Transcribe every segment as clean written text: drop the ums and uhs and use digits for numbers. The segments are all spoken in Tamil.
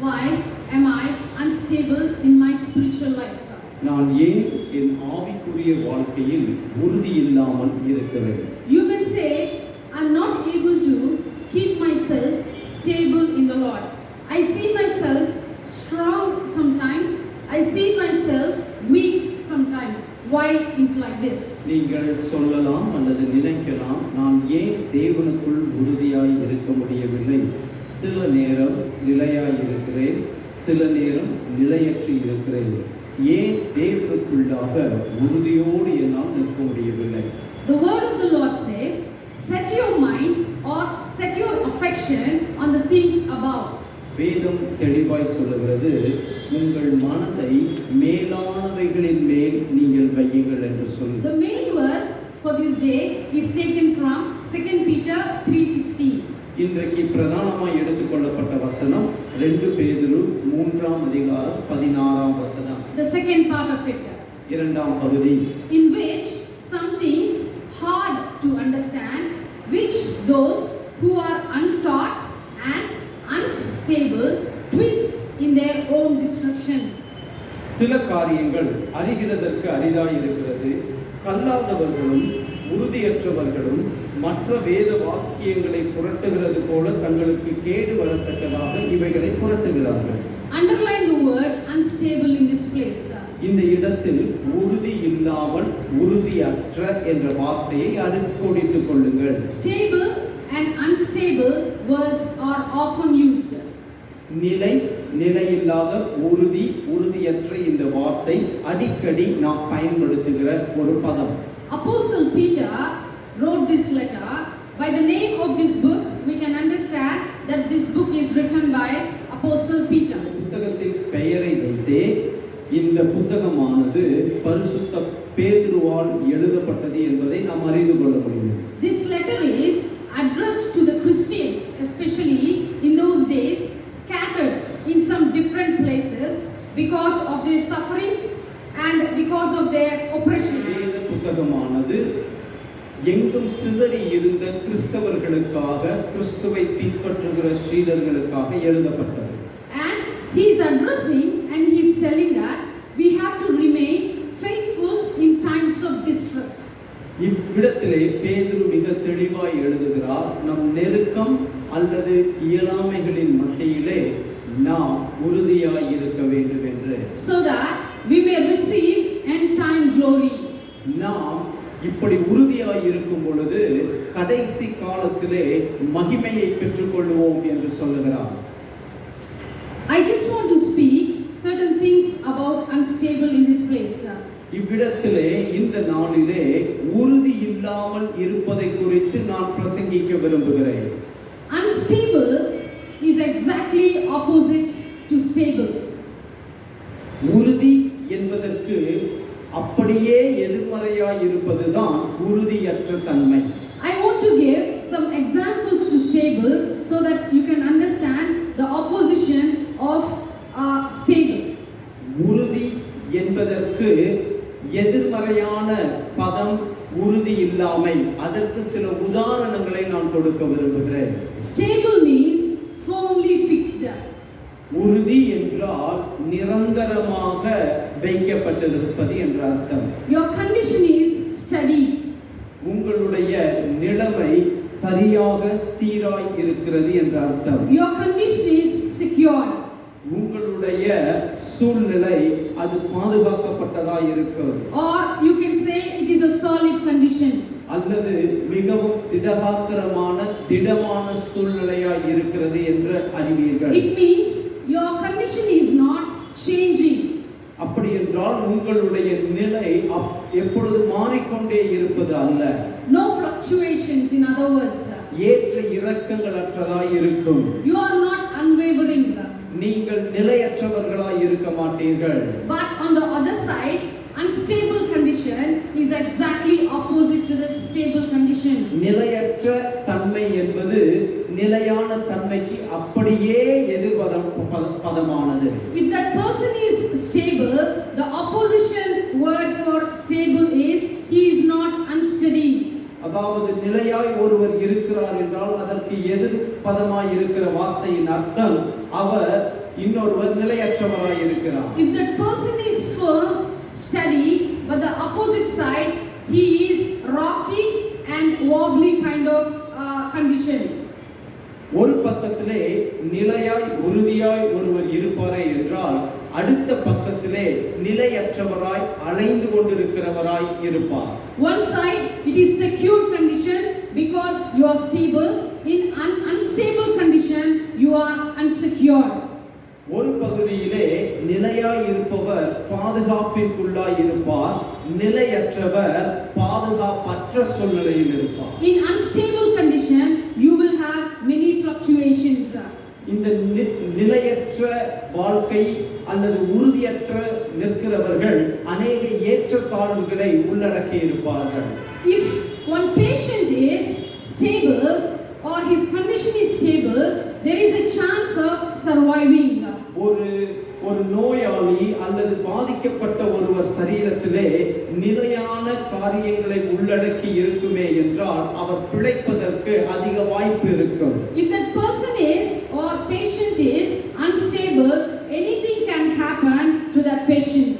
Why am I unstable in my spiritual life? நான் ஏன் என் ஆவிக்குரிய வாழ்க்கையில் உறுதி இல்லாமல் இருக்கிறேன்? You may say, I'm not able to keep myself stable in the Lord. I see myself strong sometimes. I see myself weak sometimes. Why is like this? நீங்கள் சொல்லலாம் அல்லது நினைக்கலாம், நான் ஏன் தேவனுக்குள் உறுதியாய் இருக்க முடியவில்லை? சில நேரம் நிலையாய் இருக்கிறேன், சில நேரம் நிலையற்று இருக்கிறேன். ஏன் தேவனுக்குள்ளாக உறுதியோடு என்னால் நிற்க முடியவில்லை? The word of the Lord says, set your mind or set your affection on the things above. வேதம் தெளிவாய் சொல்லுகிறது, உங்கள் மனதை மேலானவைகளின் மேல் நீங்கள் வையுங்கள் என்று சொல்லு. The main verse for this day is taken from 2 Peter 3:16. இன்றைக்கு பிரதானமாய் எடுத்துக்கொள்ளப்பட்ட வசனம் 2 பேதுரு 3ஆம் அதிகாரம் 16ஆம் வசனம். The second part of it. இரண்டாம் பகுதி. In which some things hard to understand, which those who are untaught and unstable twist in their own destruction. சில காரியங்கள் அறிகிறதற்கு அரிதாய் இருக்கிறது, கல்லாதவர்களும் உறுதியற்றவர்களும் மற்ற வேத வாக்கியங்களை புரட்டுகிறது போல தங்களுக்கு கேடு வரத்தக்கதாக இவைகளை புரட்டுகிறார்கள். Underline the word unstable in this place. இந்த இடத்தில் உறுதி இல்லாமல் உறுதியற்ற என்ற வார்த்தையை அடிக்கோடிட்டுக் கொள்ளுங்கள். Stable and unstable words are often used. நிலையில்லாத உறுதி உறுதியற்ற இந்த வார்த்தை அடிக்கடி நாம் பயன்படுத்துகிற ஒரு பதம். Apostle Peter wrote this letter. By the name of this book we can understand that this book is written by Apostle Peter. புத்தகத்தின் பெயரை வைத்தே இந்த புத்தகமானது பரிசுத்த பேதுருவால் எழுதப்பட்டது என்பதை நாம் அறிந்து கொள்ள முடியும். This letter is addressed to the Christians, especially in those days, scattered in some different places because of their sufferings and because of their oppression. இந்த புத்தகமானது எங்கும் சிதறி இருந்த கிறிஸ்தவர்களுக்காக, கிறிஸ்துவை பின்பற்றுகிற சீடர்களுக்காக எழுதப்பட்டது. And he is addressing and he is telling that we have to remain faithful in times of distress. இவ்விடத்திலே பேதுரு மிக தெளிவாய் எழுதுகிறார், நம் நெருக்கம் அல்லது இயலாமைகளின் மத்தியிலே நாம் உறுதியாய் இருக்க வேண்டும் என்று. So that we may receive end time glory. நாம் இப்படி உறுதியாய் இருக்கும் பொழுது கடைசி காலத்திலே மகிமையை பெற்றுக்கொள்வோம் என்று சொல்லுகிறார். I just want to speak certain things about unstable in this place. இவ்விடத்திலே இந்த நாளிலே உறுதி இல்லாமல் இருப்பதை குறித்து நான் பிரசங்கிக்க விரும்புகிறேன். Unstable is exactly opposite to stable. உறுதி என்பதற்கு அப்படியே எதிர்மறையாய் இருப்பதுதான் உறுதியற்ற தன்மை. I want to give some examples to stable so that you can understand the opposition of stable. உறுதி என்பதற்கு எதிர்மறையான பதம் உறுதி இல்லாமை. அதற்கு சில உதாரணங்களை நான் கொடுக்க விரும்புகிறேன். Stable means firmly fixed. உறுதி என்றால் நிரந்தரமாக வைக்கப்பட்டிருப்பது என்ற அர்த்தம். Your condition is steady. உங்களுடைய நிலைமை சரியாக சீராய் இருக்கிறது என்ற அர்த்தம். Your condition is secured. உங்களுடைய சூழ்நிலை அது பாதுகாக்கப்பட்டதாய் இருக்கும். Or you can say it is a solid condition. அல்லது மிகவும் திடமான சூழ்நிலையாய் இருக்கிறது என்று அறிவீர்கள். It means your condition is not changing. அப்படி என்றால் உங்களுடைய நிலை எப்பொழுது மாறிக்கொண்டே இருப்பது அல்ல. No fluctuations, in other words. ஏற்ற இறக்கங்கள் அற்றதாய் இருக்கும். You are not unwavering. நீங்கள் நிலையற்றவர்களாய் இருக்க மாட்டீர்கள். But on the other side, unstable condition is exactly opposite to the stable condition. நிலையற்ற தன்மை என்பது நிலையான தன்மைக்கு அப்படியே எதிர்பதமானது. If that person is stable, the opposition word for stable is he is not unsteady. அதாவது நிலையாய் ஒருவர் இருக்கிறார் என்றால் அதற்கு எதிர்பதமாய் இருக்கிற வார்த்தையின் அர்த்தம் அவர் இன்னொருவர் நிலையற்றவராய் இருக்கிறார். If that person is firm, steady, but the opposite side, he is rocky and wobbly kind of condition. ஒரு பக்கத்திலே நிலையாய் உறுதியாய் ஒருவர் இருப்பாரே என்றால் அடுத்த பக்கத்திலே நிலையற்றவராய் அலைந்து கொண்டிருக்கிறவராய் இருப்பார். One side it is secure condition because you are stable. In unstable condition you are unsecure. ஒரு பகுதியிலே நிலையாய் இருப்பவர் பாதுகாப்பிற்குள்ளாய் இருப்பார், நிலையற்றவர் பாதுகாப்பற்ற சூழ்நிலையில் இருப்பார். In unstable condition you will have many fluctuations. இந்த நிலையற்ற வாழ்க்கை அல்லது உறுதியற்ற நிற்கிறவர்கள் அநேக ஏற்றத்தாழ்வுகளை உள்ளடக்கி இருப்பார்கள். If one patient is stable or his condition is stable, there is a chance of surviving. ஒரு நோயாளி அல்லது பாதிக்கப்பட்ட ஒருவர் சரீரத்திலே நிலையான காரியங்களை உள்ளடக்கி இருக்குமே என்றால் அவர் பிழைப்பதற்கு அதிக வாய்ப்பு இருக்கும். If that person is or patient is unstable, anything can happen to that patient.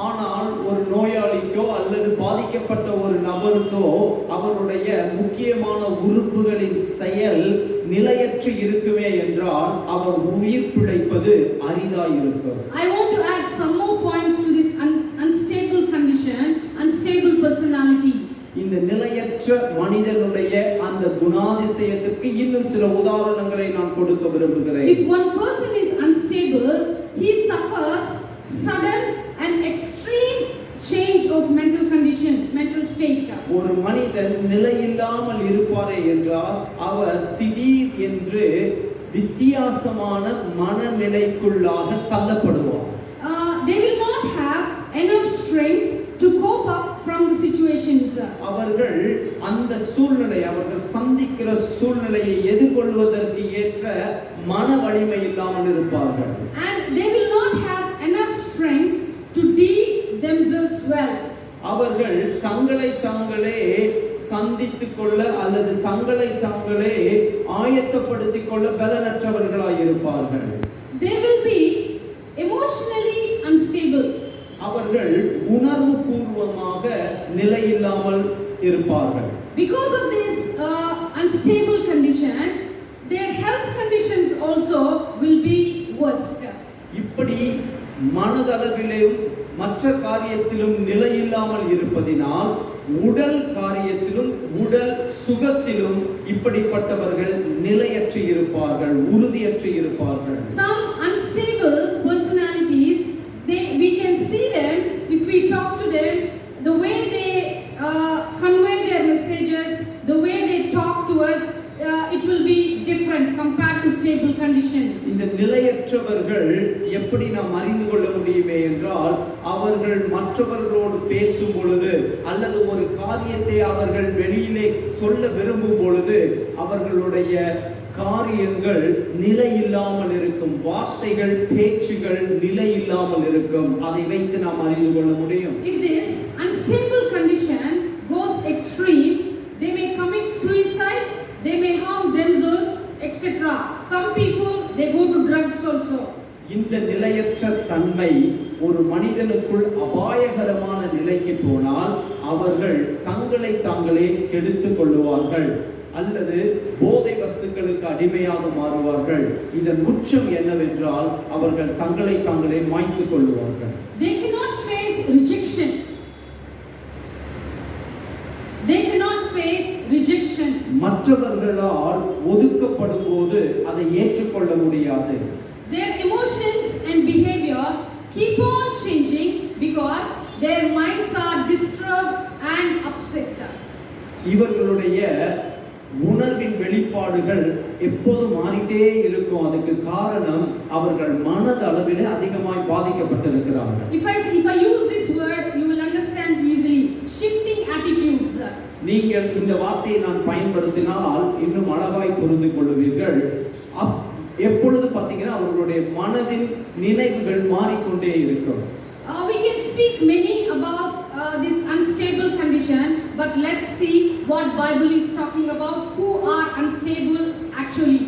ஆனால் ஒரு நோயாளிக்கோ அல்லது பாதிக்கப்பட்ட ஒரு நபருக்கோ அவருடைய முக்கியமான உறுப்புகளின் செயல் நிலையற்று இருக்குமே என்றால் அவர் உயிர் பிழைப்பது அரிதாய் இருக்கும். I want to add some more points to this unstable condition, unstable personality. இந்த நிலையற்ற மனிதனுடைய அந்த குணாதிசயத்திற்கு இன்னும் சில உதாரணங்களை நான் கொடுக்க விரும்புகிறேன். If one person is unstable, he suffers sudden and extreme change of mental condition, mental state. ஒரு மனிதன் நிலையில்லாமல் இருப்பாரே என்றால் அவர் திடீர் என்று வித்தியாசமான மனநிலைக்குள்ளாக தள்ளப்படுவார். They will not have enough strength to cope up from the situations. அவர்கள் அந்த சூழ்நிலை அவர்கள் சந்திக்கிற சூழ்நிலையை எதிர்கொள்வதற்கு ஏற்ற மன வலிமை இல்லாமல் இருப்பார்கள். And they will not have enough strength to deal themselves well. அவர்கள் தங்களை தாங்களே சந்தித்துக் கொள்ள அல்லது தங்களை தாங்களே ஆயத்தப்படுத்திக் கொள்ள பலனற்றவர்களாய் இருப்பார்கள். They will be emotionally unstable. அவர்கள் உணர்வு பூர்வமாக நிலையில்லாமல் இருப்பார்கள். Because of this unstable condition, their health conditions also will be worst. இப்படி மனதளவிலும் மற்ற காரியத்திலும் நிலையில்லாமல் இருப்பதினால் உடல் காரியத்திலும் உடல் சுகத்திலும் இப்படிப்பட்டவர்கள் நிலையற்று இருப்பார்கள், உறுதியற்று இருப்பார்கள். Some unstable personalities, we can see them if we talk to them, the way they convey their messages, the way they talk to us, it will be different compared to stable condition. இந்த நிலையற்றவர்கள் எப்படி நாம் அறிந்து கொள்ள முடியுமே என்றால் அவர்கள் மற்றவர்களோடு பேசும் பொழுது அல்லது ஒரு காரியத்தை அவர்கள் வெளியிலே சொல்ல விரும்பும் பொழுது அவர்களுடைய காரியங்கள் நிலை இல்லாமல் இருக்கும், வார்த்தைகள் பேச்சுகள் நிலை இல்லாமல் இருக்கும். அதை வைத்து நாம் அறிந்து கொள்ள முடியும். If this unstable condition goes extreme, they may commit suicide, they may harm themselves, etc. Some people they go to drugs also. இந்த நிலையற்ற தன்மை ஒரு மனிதனுக்குள் அபாயகரமான நிலைக்கு போனால் அவர்கள் தங்களை தாங்களே கெடுத்துக் கொள்ளுவார்கள் அல்லது போதை வஸ்துக்களுக்கு அடிமையாக மாறுவார்கள். இதன் உச்சம் என்னவென்றால் அவர்கள் தங்களை தாங்களே மாய்த்துக் கொள்ளுவார்கள். They cannot face rejection. They cannot face rejection. மற்றவர்களால் ஒதுக்கப்படும் போது அதை ஏற்றுக்கொள்ள முடியாது. Their emotions and behavior keep on changing because their minds are disturbed and upset. இவர்களுடைய உணர்வின் வெளிப்பாடுகள் எப்போது மாறிட்டே இருக்கும். அதுக்கு காரணம் அவர்கள் மனதளவிலே அதிகமாய் பாதிக்கப்பட்டிருக்கிறார்கள். If I use this word, you will understand easily. Shifting attitudes. நீங்கள் இந்த வார்த்தையை நான் பயன்படுத்தினால் இன்னும் அழகாய் புரிந்து கொள்வீர்கள். எப்பொழுது பார்த்தீங்கன்னா அவர்களுடைய மனதின் நினைவுகள் மாறிக்கொண்டே இருக்கும். We can speak many about this unstable condition, but let's see what Bible is talking about. Who are unstable actually?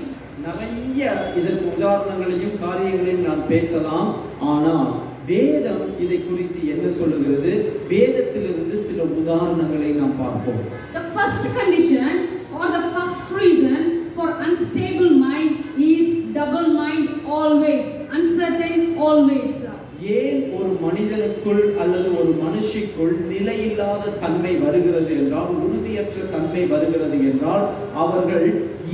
நிறைய இதற்கு உதாரணங்களையும் காரியங்களையும் நான் பேசலாம். ஆனால் வேதம் இதை குறித்து என்ன சொல்லுகிறது? வேதத்திலிருந்து சில உதாரணங்களை நாம் பார்ப்போம். The first condition or the first reason for unstable mind is double mind, always uncertain, always. ஏன் ஒரு மனிதனுக்குள் அல்லது ஒரு மனுஷிக்குள் நிலையில்லாத தன்மை வருகிறது என்றால், உறுதியற்ற தன்மை வருகிறது என்றால், அவர்கள்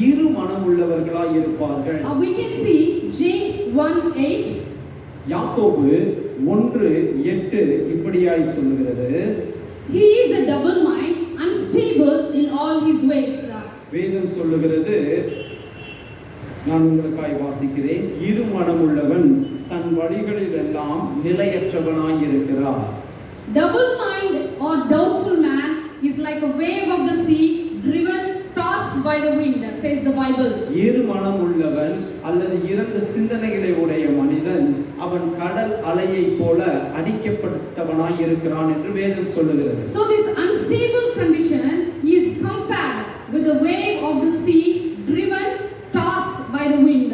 இரு மனமுள்ளவர்களாய் இருப்பார்கள். We can see James 1:8. யாக்கோபு 1:8 இப்படியாய் சொல்லுகிறது, He is a double mind, unstable in all his ways. வேதம் சொல்லுகிறது, நான் உங்களுக்காய் வாசிக்கிறேன், இரு மனமுள்ளவன் தன் வழிகளில் எல்லாம் நிலையற்றவனாய் இருக்கிறார். Double mind or doubtful man is like a wave of the sea, driven, tossed by the wind, says the Bible. இரு மனமுள்ளவன் அல்லது இரண்டு சிந்தனைகளை உடைய மனிதன் அவன் கடல் அலையைப் போல அடிக்கப்பட்டவனாய் இருக்கிறான் என்று வேதம் சொல்லுகிறது. So this unstable condition is compared with the wave of the sea, driven, tossed by the wind.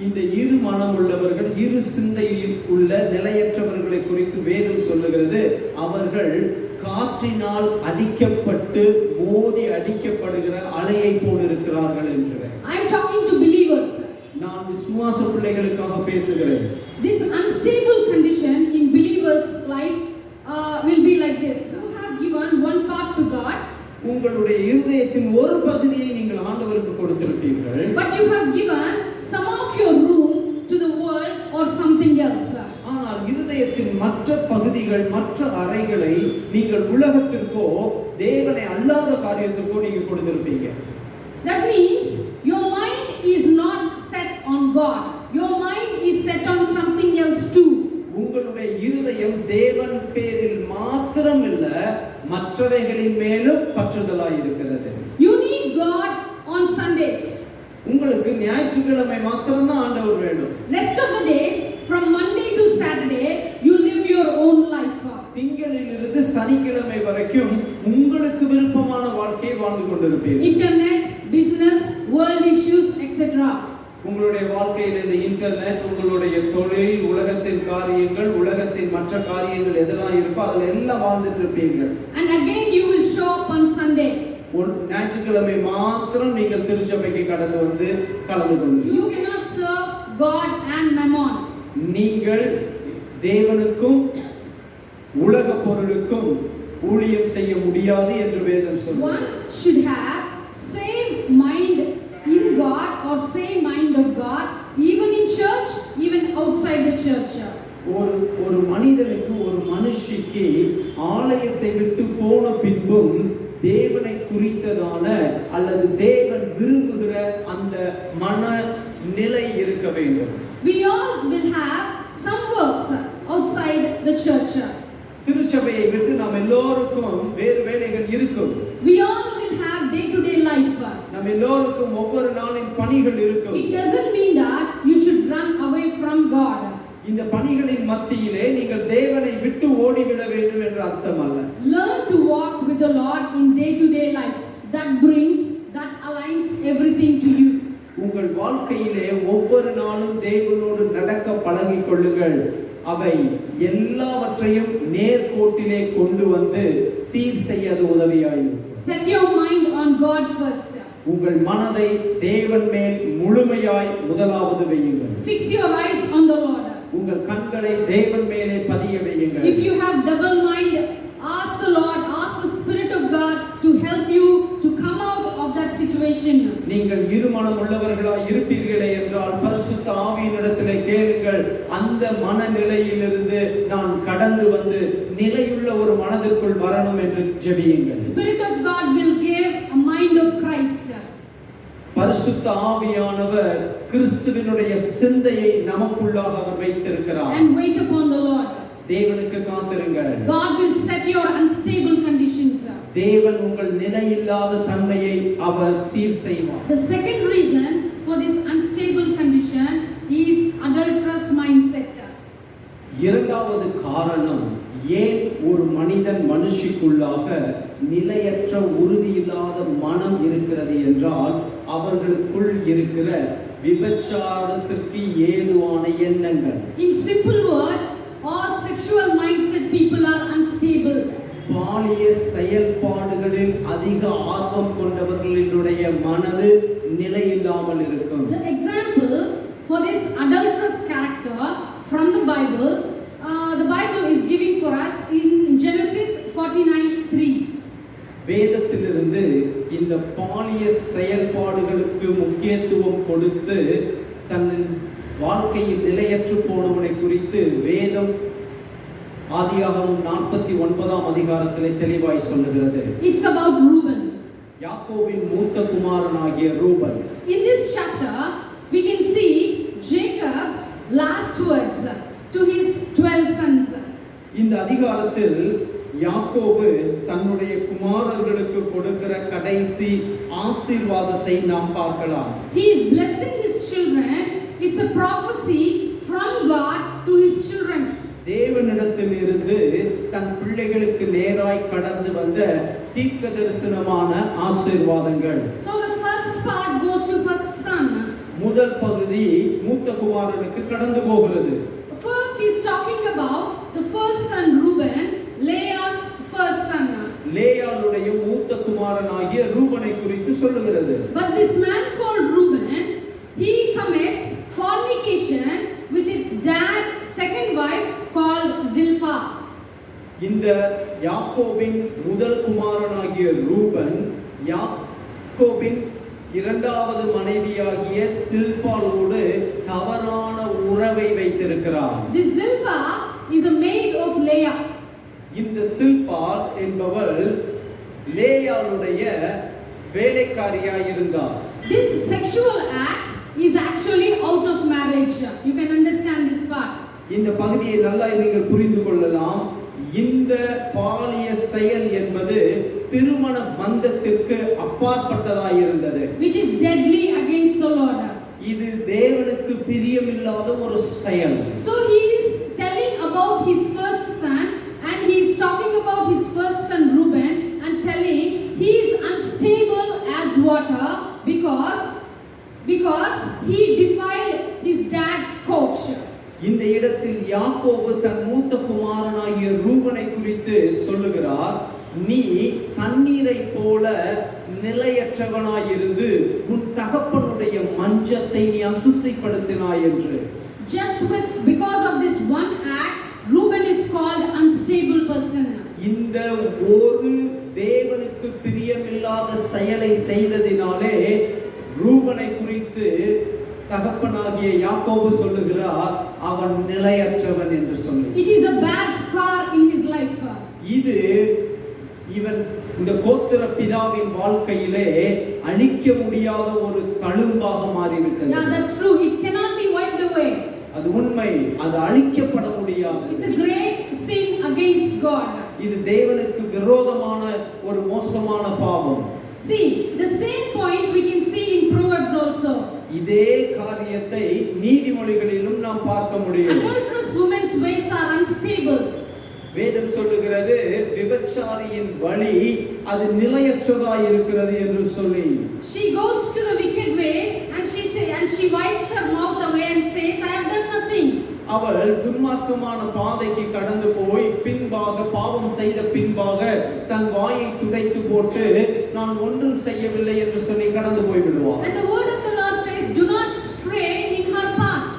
இந்த இரு மனமுள்ளவர்கள், இரு சிந்தையில் உள்ள நிலையற்றவர்களை குறித்து வேதம் சொல்லுகிறது, அவர்கள் காற்றினால் அடிக்கப்பட்டு மோதி அடிக்கப்படுகிற அலையை போல் இருக்கிறார்கள் என்று. I am talking to believers. நான் விசுவாச பிள்ளைகளுக்காக பேசுகிறேன். This unstable condition in believers' life will be like this. You have given one part to God. உங்களுடைய இருதயத்தின் ஒரு பகுதியை நீங்கள் ஆண்டவருக்கு கொடுத்திருப்பீர்கள். But you have given some of your room to the world or something else. ஆனால் இருதயத்தின் மற்ற பகுதிகள், மற்ற அறைகளை நீங்கள் உலகத்திற்கோ தேவனை அல்லாத காரியத்திற்கோ நீங்க கொடுத்திருப்பீங்க. That means your mind is not set on God. Your mind is set on something else too. உங்களுடைய இருதயம் தேவன் பேரில் மாத்திரம் இல்ல, மற்றவைகளின் மேலும் பற்றுதலாய் இருக்கிறது. You need God on Sundays. உங்களுக்கு ஞாயிற்றுக்கிழமை மாத்திரம் தான் ஆண்டவர் வேணும். Rest of the days from Monday to Saturday you live your own life. திங்களிலிருந்து சனிக்கிழமை வரைக்கும் உங்களுக்கு விருப்பமான வாழ்க்கையை வாழ்ந்து கொண்டிருப்பீர்கள். Internet, business, world issues, etc. உங்களுடைய வாழ்க்கையில் இந்த இன்டர்நெட், உங்களுடைய தொழில், உலகத்தின் காரியங்கள், உலகத்தின் மற்ற காரியங்கள் எதெல்லாம் இருக்கோ அதில் எல்லாம் வாழ்ந்துட்டு இருப்பீர்கள். And again you will show up on Sunday. ஞாயிற்றுக்கிழமை மாத்திரம் நீங்கள் திருச்சபைக்கு கடந்து வந்து கலந்து கொள்வீர்கள். You cannot serve God and mammon. நீங்கள் தேவனுக்கும் உலக பொருளுக்கும் ஊழியம் செய்ய முடியாது என்று வேதம் சொல்லுகிறது. One should have same mind in God or same mind of God, even in church, even outside the church. ஒரு மனிதனுக்கு, ஒரு மனுஷிக்கு ஆலயத்தை விட்டு போன பின்பும் தேவனை குறித்ததான அல்லது தேவன் விரும்புகிற அந்த மன நிலை இருக்க வேண்டும். We all will have some works outside the church. திருச்சபையை விட்டு நாம் எல்லோருக்கும் வேறு வேலைகள் இருக்கும். We all will have day-to-day life. நாம் எல்லோருக்கும் ஒவ்வொரு நாளின் பணிகள் இருக்கும். It doesn't mean that you should run away from God. இந்த பணிகளின் மத்தியிலே நீங்கள் தேவனை விட்டு ஓடிவிட வேண்டும் என்று அர்த்தம் அல்ல. Learn to walk with the Lord in day-to-day life. That brings, that aligns everything to you. உங்கள் வாழ்க்கையிலே ஒவ்வொரு நாளும் தேவனோடு நடக்க பழகிக் கொள்ளுங்கள். அவை எல்லாவற்றையும் நேர்கோட்டிலே கொண்டு வந்து சீர் செய்ய அது உதவியாயிருக்கும். Set your mind on God first. உங்கள் மனதை தேவன் மேல் முழுமையாய் முதலாவது வையுங்கள். Fix your eyes on the Lord. உங்கள் கண்களை தேவன் மேலே பதிய வையுங்கள். If you have double mind, ask the Lord, ask the Spirit of God to help you to come out of that situation. நீங்கள் இருமனம் உள்ளவர்களாய் இருப்பீர்களே என்றால் பரிசுத்த ஆவியினிடத்திலே கேளுங்கள். அந்த மனநிலையிலிருந்து நான் கடந்து வந்து நிலையுள்ள ஒரு மனதிற்குள் வரணும் என்று ஜெபியுங்கள். Spirit of God will give a mind of Christ. பரிசுத்த ஆவியானவர் கிறிஸ்துவினுடைய சிந்தையை நமக்குள்ளாக அவர் வைத்திருக்கிறார். And wait upon the Lord. தேவனுக்கு காத்திருங்கள். God will set your unstable conditions. தேவன் உங்கள் நிலையில்லாத தன்மையை அவர் சீர் செய்வார். The second reason for this unstable condition is adulterous mindset. இரண்டாவது காரணம் ஏன் ஒரு மனிதன் மனுஷிக்குள்ளாக நிலையற்ற உறுதியில்லாத மனம் இருக்கிறது என்றால் அவர்களுக்குள் இருக்கிற விபச்சாரத்திற்கு ஏதுவான எண்ணங்கள். In simple words, all sexual mindset people are unstable. பாலிய செயல்பாடுகளில் அதிக ஆர்வம் கொண்டவர்களுடைய மனது நிலையில்லாமல் இருக்கும். The example for this adulterous character from the Bible is giving for us in Genesis 49:3. வேதத்திலிருந்து இந்த பாலிய செயல்பாடுகளுக்கு முக்கியத்துவம் கொடுத்து தன் வாழ்க்கையில் நிலையற்று போனவனை குறித்து வேதம் ஆதியாகமம் 49ஆம் அதிகாரத்திலே தெளிவாய் சொல்லுகிறது. It's about Reuben. யாக்கோபின் மூத்த குமாரனாகிய Ruban. In this chapter we can see Jacob's last words to his 12 sons. இந்த அதிகாரத்தில் யாக்கோபு தன்னுடைய குமாரர்களுக்கு கொடுக்கிற கடைசி ஆசீர்வாதத்தை நாம் பார்க்கலாம். He is blessing his children. It's a prophecy from God to his children. தேவனிடத்தில் இருந்து தன் பிள்ளைகளுக்கு நேராய் கடந்து வந்த தீர்க்க தரிசனமான ஆசீர்வாதங்கள். So the first part goes to first son. முதல் பகுதி மூத்த குமாரனுக்கு கடந்து போகிறது. First he is talking about the first son Reuben, Leah's first son. லேயாளுடைய மூத்த குமாரனாகிய ரூபனை குறித்து சொல்லுகிறது. But this man called Reuben, he commits fornication with its dad's second wife called Zilpah. இந்த யாக்கோபின் முதல் குமாரனாகிய ரூபன் யாக்கோபின் இரண்டாவது மனைவியாகிய சில்பாளோடு தவறான உறவை வைத்திருக்கிறார். This Zilpah is a maid of Leah. இந்த சில்பாள் என்பவள் லேயாளுடைய வேலைக்காரியாய் இருந்தார். This sexual act is actually out of marriage. You can understand this part. இந்த பகுதியை நல்லா நீங்கள் புரிந்து கொள்ளலாம். இந்த பாலிய செயல் என்பது திருமண பந்தத்திற்கு அப்பாற்பட்டதாய் இருந்தது. Which is deadly against the Lord. இது தேவனுக்கு பிரியமில்லாத ஒரு செயல். So he is telling about his first son and he is talking about his first son Reuben and telling he is unstable as water because he defiled his dad's coach. இந்த இடத்தில் யாக்கோபு தன் மூத்த குமாரனாகிய ரூபனை குறித்து சொல்லுகிறார். நீ தண்ணீரை போல நிலையற்றவனாயிருந்து உன் தகப்பனுடைய மஞ்சத்தை நீ அசுத்தப்படுத்தினாய் என்று. Because of this one act, Reuben is called unstable person. இந்த ஒரு தேவனுக்கு பிரியமில்லாத செயலை செய்ததினாலே ரூபனை குறித்து தகப்பனாகிய யாக்கோபு சொல்லுகிறார், அவன் நிலையற்றவன் என்று சொல்லி. It is a bad scar in his life. இது இவன் இந்த கோத்திர பிதாவின் வாழ்க்கையிலே அழிக்க முடியாத ஒரு தழும்பாக மாறிவிட்டது. Yeah, that's true. It cannot be wiped away. அது உண்மை, அது அழிக்கப்பட முடியாது. It's a great sin against God. இது தேவனுக்கு விரோதமான ஒரு மோசமான பாவம். See, the same point we can see in Proverbs also. இதே காரியத்தை நீதிமொழிகளிலும் நாம் பார்க்க முடியும். Adulterous women's ways are unstable. வேதம் சொல்லுகிறது விபச்சாரியின் வழி அது நிலையற்றதாய் இருக்கிறது என்று சொல்லி. She goes to the wicked ways and she wipes her mouth away and says, I have done nothing. அவள் துன்மார்க்கமான பாதைக்கு கடந்து போய் பின்பாக பாவம் செய்த பின்பாக தன் வாயை துடைத்து போட்டு நான் ஒன்றும் செய்யவில்லை என்று சொல்லி கடந்து போய் விடுவாள். And the word of the Lord says, do not stray in her paths.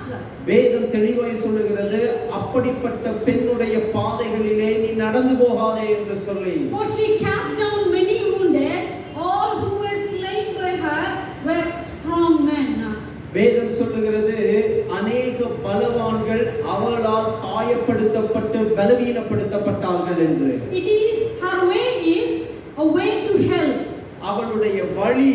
வேதம் தெளிவாய் சொல்லுகிறது அப்படிப்பட்ட பெண்ணுடைய பாதைகளிலே நீ நடந்து போகாதே என்று சொல்லி. For she cast down many wounded, all who were slain by her were strong men. வேதம் சொல்லுகிறது அநேக பலவான்கள் அவளால் காயப்படுத்தப்பட்டு பலவீனப்படுத்தப்பட்டார்கள் என்று. It is her way is a way to hell. அவளுடைய வழி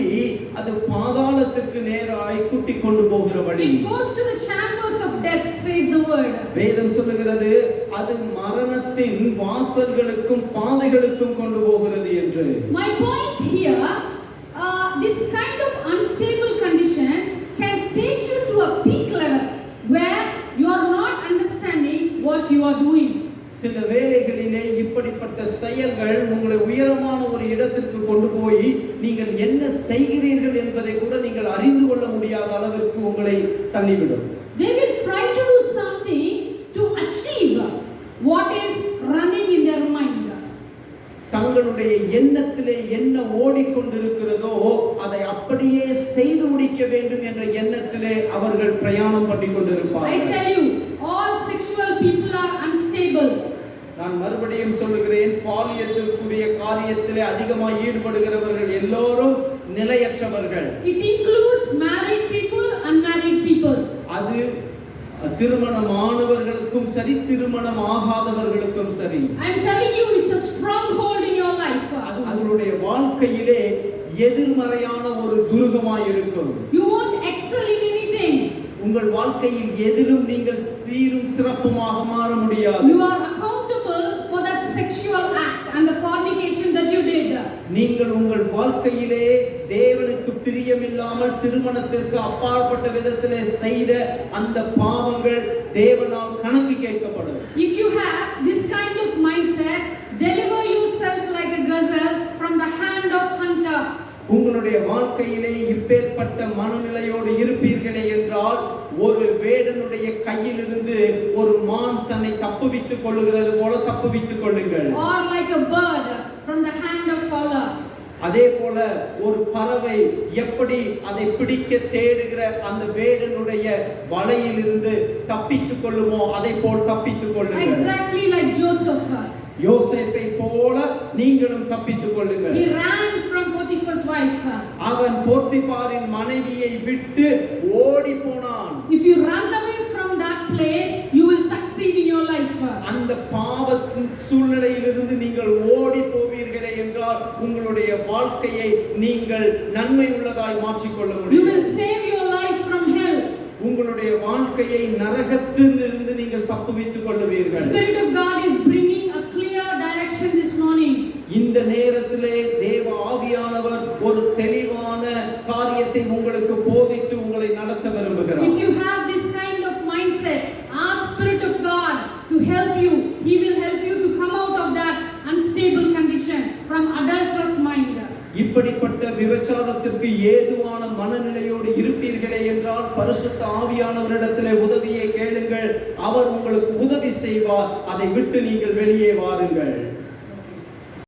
அது பாதாளத்திற்கு நேராய் கூட்டிக் கொண்டு போகிற வழி. It goes to the chambers of death, says the word. வேதம் சொல்லுகிறது அது மரணத்தின் வாசல்களுக்கும் பாதைகளுக்கும் கொண்டு போகிறது என்று. My point here, this kind of unstable condition can take you to a peak level where you are not understanding what you are doing. சில வேளைகளிலே இப்படிப்பட்ட செயல்கள் உங்களை உயரமான ஒரு இடத்திற்கு கொண்டு போய் நீங்கள் என்ன செய்கிறீர்கள் என்பதை கூட நீங்கள் அறிந்து கொள்ள முடியாத அளவிற்கு உங்களை தள்ளிவிடும். They will try to do something to achieve what is running in their mind. தங்களுடைய எண்ணத்திலே என்ன ஓடிக்கொண்டிருக்கிறதோ அதை அப்படியே செய்து முடிக்க வேண்டும் என்ற எண்ணத்திலே அவர்கள் பிரயாணம் பண்ணி I கொண்டிருப்பார்கள். tell you, all sexual people are unstable. நான் மறுபடியும் சொல்லுகிறேன், பாலியத்திற்குரிய காரியத்திலே அதிகமாக ஈடுபடுகிறவர்கள் எல்லோரும் நிலையற்றவர்கள். It includes married people, unmarried people. அது திருமணமானவர்களுக்கும் சரி, திருமணம் ஆகாதவர்களுக்கும் சரி. I am telling you, it's a stronghold in your life. அது அவர்களுடைய வாழ்க்கையிலே எதிர்மறையான ஒரு துருகமாய் இருக்கும். You won't excel in anything. உங்கள் வாழ்க்கையில் எதிலும் நீங்கள் சீரும் சிறப்புமாக மாற முடியாது. You are accountable for that sexual act and the fornication that you did. நீங்கள் உங்கள் வாழ்க்கையிலே தேவனுக்கு பிரியமில்லாமல் திருமணத்திற்கு அப்பாற்பட்ட விதத்திலே செய்த அந்த பாவங்கள் தேவனால் கணக்கு கேட்கப்படும். If you have this kind of mindset, deliver yourself like a gazelle from the hand of hunter. உங்களுடைய வாழ்க்கையிலே இப்பேற்பட்ட மனநிலையோடு இருப்பீர்களே என்றால், ஒரு வேடனுடைய கையிலிருந்து ஒரு மான் தன்னை தப்புவித்துக் கொள்ளுகிறது போல தப்புவித்துக் கொள்ளுங்கள். Or like a bird from the hand of fowler. அதே போல ஒரு பறவை எப்படி அதை பிடிக்க தேடுகிற அந்த வேடனுடைய வலையிலிருந்து தப்பித்துக் கொள்ளுமோ அதை போல் தப்பித்துக் கொள்ளுங்கள். Exactly like Joseph. யோசேப்பை போல நீங்களும் தப்பித்துக் கொள்ளுங்கள். He ran from Potiphar's wife. அவன் போத்திபாரின் மனைவியை விட்டு ஓடி போனான். If you run away from that place, you will succeed in your life. அந்த பாவத்தின் சூழ்நிலையிலிருந்து நீங்கள் ஓடி போவீர்களே என்றால் உங்களுடைய வாழ்க்கையை நீங்கள் நன்மை உள்ளதாய் மாற்றிக்கொள்ள You முடியும். will save your life from hell. உங்களுடைய வாழ்க்கையை நரகத்திலிருந்து நீங்கள் தப்புவித்துக் கொள்ளுவீர்கள். Spirit of God is bringing a clear direction this morning. இந்த நேரத்திலே தேவ ஆவியானவர் ஒரு தெளிவான காரியத்தை உங்களுக்கு போதித்து உங்களை நடத்த விரும்புகிறார். If you have this kind of mindset, ask Spirit of God to help you. He will help you to come out of that unstable condition from adulterous mind. இப்படிப்பட்ட விபச்சாரத்திற்கு ஏதுவான மனநிலையோடு இருப்பீர்களே என்றால் பரிசுத்த ஆவியானவரிடத்திலே உதவியை கேளுங்கள். அவர் உங்களுக்கு உதவி செய்வார். அதை விட்டு நீங்கள் வெளியே வாருங்கள்.